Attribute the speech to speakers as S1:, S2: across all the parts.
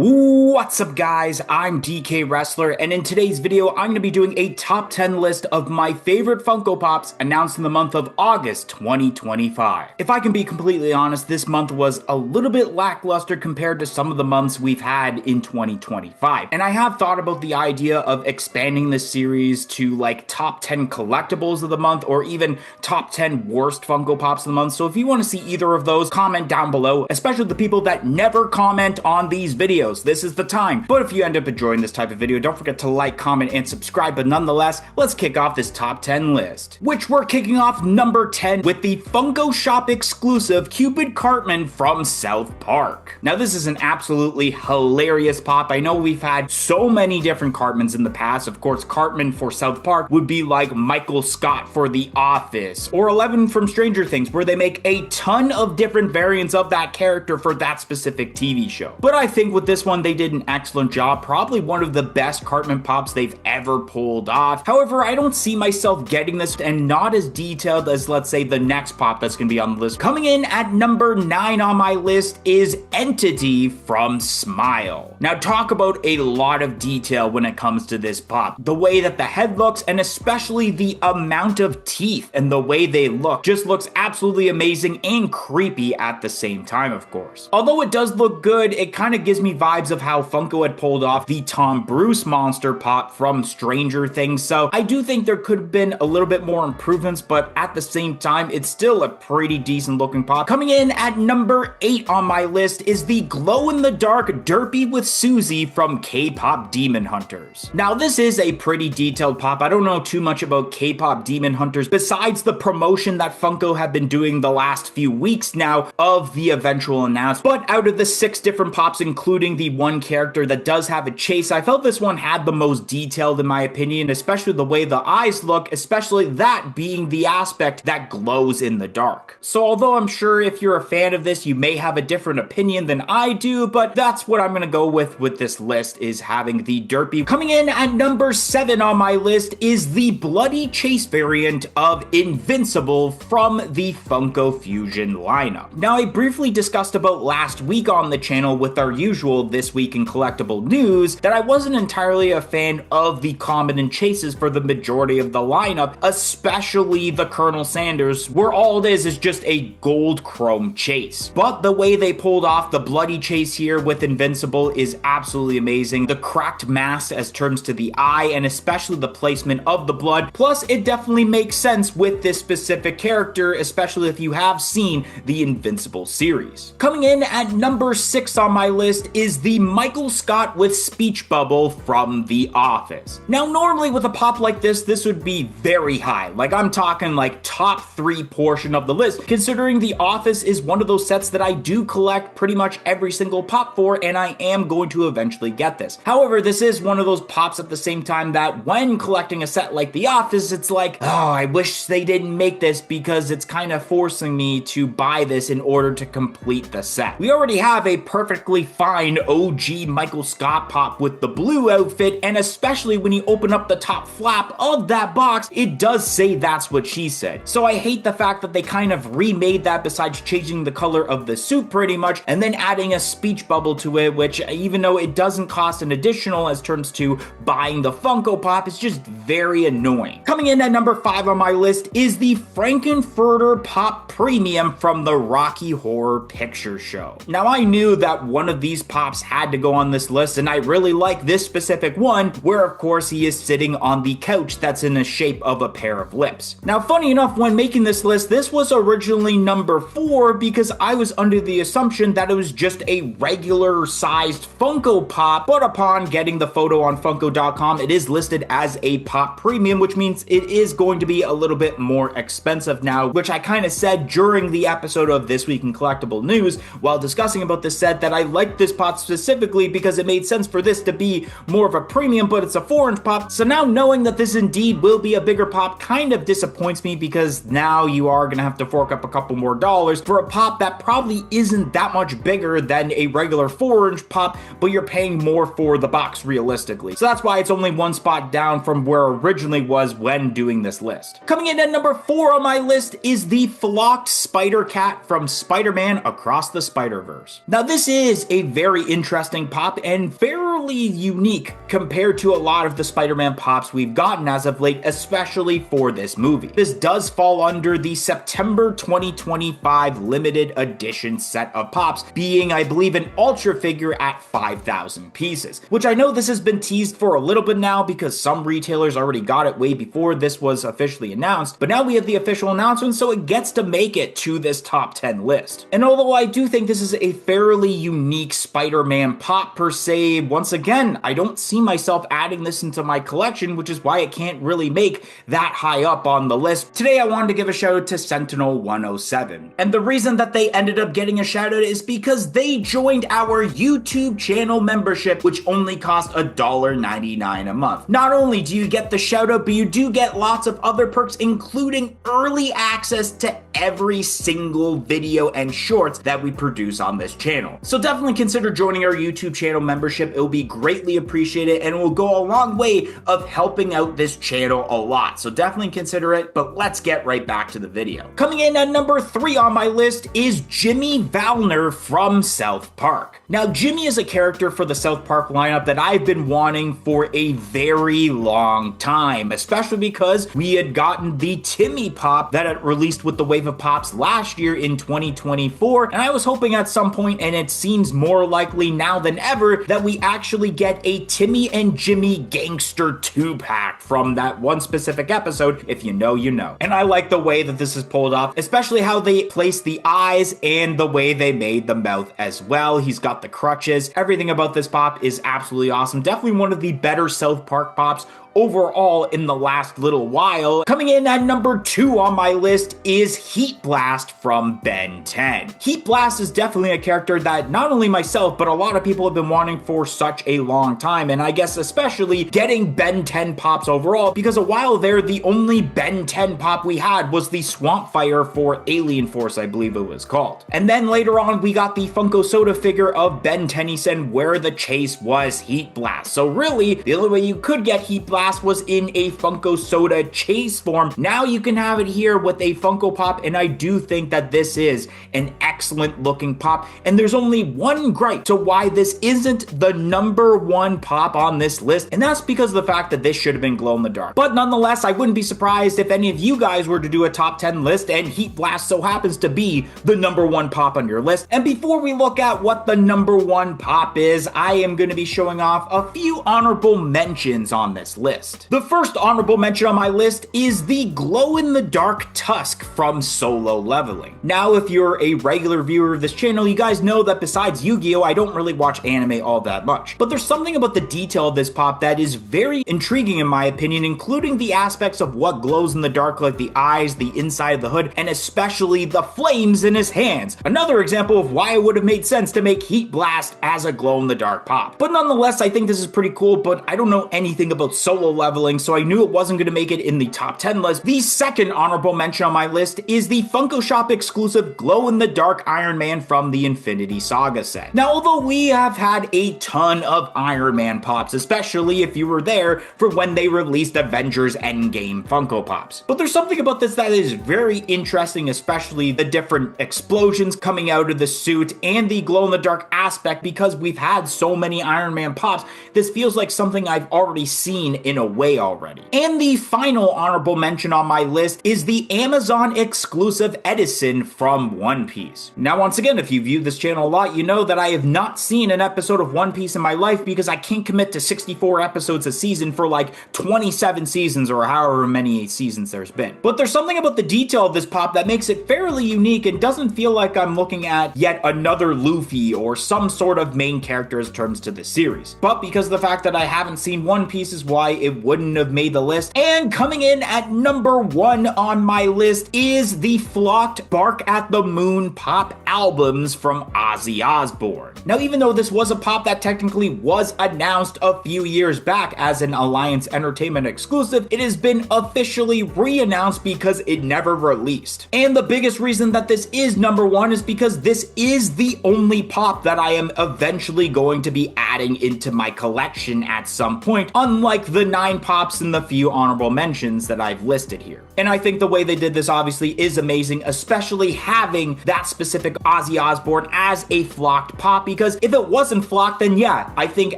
S1: What's up guys, I'm DK Wrestler, and in today's video I'm going to be doing a top 10 list of my favorite Funko Pops announced in the month of August 2025. If I can be completely honest, this month was a little bit lackluster compared to some of the months we've had in 2025, and I have thought about the idea of expanding this series to like top 10 collectibles of the month or even top 10 worst Funko Pops of the month. So if you want to see either of those, comment down below, especially the people that never comment on these videos. This is the time. But if you end up enjoying this type of video, don't forget to like, comment, and subscribe. But nonetheless, let's kick off this top 10 list, which we're kicking off number 10 with the Funko Shop exclusive Cupid Cartman from South Park. Now, this is an absolutely hilarious pop. I know we've had so many different Cartmans in the past. Of course, Cartman for South Park would be like Michael Scott for The Office, or 11 from Stranger Things, where they make a ton of different variants of that character for that specific TV show. But I think with this one, they did an excellent job. Probably one of the best Cartman pops they've ever pulled off. However, I don't see myself getting this, and not as detailed as, let's say, the next pop that's going to be on the list. Coming in at number 9 on my list is Entity from Smile. Now, talk about a lot of detail when it comes to this pop. The way that the head looks, and especially the amount of teeth and the way they look, just looks absolutely amazing and creepy at the same time, of course. Although it does look good, it kind of gives me vibes of how Funko had pulled off the Tom Bruce monster pop from Stranger Things, so I do think there could have been a little bit more improvements, but at the same time, it's still a pretty decent looking pop. Coming in at number 8 on my list is the glow-in-the-dark Derpy with Susie from K-Pop Demon Hunters. Now, this is a pretty detailed pop. I don't know too much about K-Pop Demon Hunters besides the promotion that Funko have been doing the last few weeks now of the eventual announcement, but out of the 6 different pops, including the one character that does have a chase, I felt this one had the most detailed in my opinion, especially the way the eyes look, especially that being the aspect that glows in the dark. So although I'm sure if you're a fan of this, you may have a different opinion than I do, but that's what I'm gonna go with this list, is having the Derpy. Coming in at number 7 on my list is the Bloody Chase variant of Invincible from the Funko Fusion lineup. Now, I briefly discussed about last week on the channel with our usual This Week in Collectible News that I wasn't entirely a fan of the common chases for the majority of the lineup, especially the Colonel Sanders, where all it is just a gold chrome chase. But the way they pulled off the Bloody Chase here with Invincible is absolutely amazing. The cracked mask as terms to the eye, and especially the placement of the blood. Plus, it definitely makes sense with this specific character, especially if you have seen the Invincible series. Coming in at number 6 on my list is the Michael Scott with Speech Bubble from The Office. Now, normally with a pop like this would be very high. Like, I'm talking like top 3 portion of the list, considering The Office is one of those sets that I do collect pretty much every single pop for, and I am going to eventually get this. However, this is one of those pops at the same time that when collecting a set like The Office, it's like, oh, I wish they didn't make this because it's kind of forcing me to buy this in order to complete the set. We already have a perfectly fine OG Michael Scott pop with the blue outfit, and especially when you open up the top flap of that box, it does say That's What She Said. So I hate the fact that they kind of remade that besides changing the color of the suit pretty much, and then adding a speech bubble to it, which even though it doesn't cost an additional as terms to buying the Funko Pop, it's just very annoying. Coming in at number 5 on my list is the Frankenfurter Pop Premium from the Rocky Horror Picture Show. Now, I knew that one of these pops had to go on this list, and I really like this specific one, where of course he is sitting on the couch that's in the shape of a pair of lips. Now, funny enough, when making this list, this was originally number 4 because I was under the assumption that it was just a regular sized Funko Pop, but upon getting the photo on Funko.com, it is listed as a Pop Premium, which means it is going to be a little bit more expensive now, which I kind of said during the episode of This Week in Collectible News while discussing about this set that I liked this pop specifically because it made sense for this to be more of a premium, but it's a 4-inch pop. So now knowing that this indeed will be a bigger pop kind of disappoints me, because now you are going to have to fork up a couple more dollars for a pop that probably isn't that much bigger than a regular 4-inch pop, but you're paying more for the box realistically. So that's why it's only one spot down from where originally was when doing this list. Coming in at number 4 on my list is the Flocked Spider Cat from Spider-Man Across the Spider-Verse. Now, this is a very interesting interesting pop and fairly unique compared to a lot of the Spider-Man pops we've gotten as of late, especially for this movie. This does fall under the September 2025 limited edition set of pops, being, I believe, an Ultra figure at 5,000 pieces, which I know this has been teased for a little bit now because some retailers already got it way before this was officially announced, but now we have the official announcement, so it gets to make it to this top 10 list. And although I do think this is a fairly unique Spider-Man pop per se, once again, I don't see myself adding this into my collection, which is why it can't really make that high up on the list. Today I wanted to give a shout out to Sentinel 107. And the reason that they ended up getting a shout out is because they joined our YouTube channel membership, which only cost $1.99 a month. Not only do you get the shout out, but you do get lots of other perks, including early access to every single video and shorts that we produce on this channel. So definitely consider joining our YouTube channel membership. It will be greatly appreciated and it will go a long way of helping out this channel a lot. So definitely consider it, but let's get right back to the video. Coming in at number 3 on my list is Jimmy Valner from South Park. Now, Jimmy is a character for the South Park lineup that I've been wanting for a very long time, especially because we had gotten the Timmy pop that had released with the Wave of Pops last year in 2024, and I was hoping at some point, and it seems more likely now than ever, that we actually get a Timmy and Jimmy Gangster 2-pack from that one specific episode. If you know, you know. And I like the way that this is pulled off, especially how they placed the eyes and the way they made the mouth as well. He's got the crutches. Everything about this pop is absolutely awesome. Definitely one of the better South Park pops overall in the last little while. Coming in at number 2 on my list is Heat Blast from Ben 10. Heat Blast is definitely a character that not only myself, but a lot of people have been wanting for such a long time, and I guess especially getting Ben 10 pops overall, because a while there, the only Ben 10 pop we had was the Swamp Fire for Alien Force, I believe it was called. And then later on, we got the Funko Soda figure of Ben Tennyson where the chase was Heat Blast. So really, the only way you could get Heat Blast was in a Funko Soda chase form. Now you can have it here with a Funko Pop, and I do think that this is an excellent looking pop, and there's only one gripe to why this isn't the number 1 pop on this list, and that's because of the fact that this should have been glow in the dark. But nonetheless, I wouldn't be surprised if any of you guys were to do a top 10 list and Heat Blast so happens to be the number 1 pop on your list. And before we look at what the number 1 pop is, I am going to be showing off a few honorable mentions on this list. The first honorable mention on my list is the glow-in-the-dark Tusk from Solo Leveling. Now, if you're a regular viewer of this channel, you guys know that besides Yu-Gi-Oh, I don't really watch anime all that much. But there's something about the detail of this pop that is very intriguing in my opinion, including the aspects of what glows in the dark, like the eyes, the inside of the hood, and especially the flames in his hands. Another example of why it would have made sense to make Heat Blast as a glow-in-the-dark pop. But nonetheless, I think this is pretty cool, but I don't know anything about Solo Leveling, so I knew it wasn't going to make it in the top 10 list. The second honorable mention on my list is the Funko Shop exclusive glow-in-the-dark Iron Man from the Infinity Saga set. Now, although we have had a ton of Iron Man pops, especially if you were there for when they released Avengers Endgame Funko Pops, but there's something about this that is very interesting, especially the different explosions coming out of the suit and the glow-in-the-dark aspect. Because we've had so many Iron Man pops, this feels like something I've already seen in a way already. And the final honorable mention on my list is the Amazon exclusive Edison from One Piece. Now, once again, if you view this channel a lot, you know that I have not seen an episode of One Piece in my life because I can't commit to 64 episodes a season for like 27 seasons or however many seasons there's been. But there's something about the detail of this pop that makes it fairly unique and doesn't feel like I'm looking at yet another Luffy or some sort of main character in terms to the series. But because of the fact that I haven't seen One Piece is why it wouldn't have made the list. And coming in at number 1 on my list is the flocked Bark at the Moon pop albums from Ozzy Osbourne. Now, even though this was a pop that technically was announced a few years back as an Alliance Entertainment exclusive, it has been officially re-announced because it never released. And the biggest reason that this is number 1 is because this is the only pop that I am eventually going to be adding into my collection at some point, unlike the 9 pops and the few honorable mentions that I've listed here. And I think the way they did this obviously is amazing, especially having that specific Ozzy Osbourne as a flocked pop, because if it wasn't flocked, then yeah, I think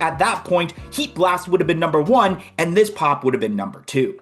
S1: at that point, Heat Blast would have been number 1 and this pop would have been number 2.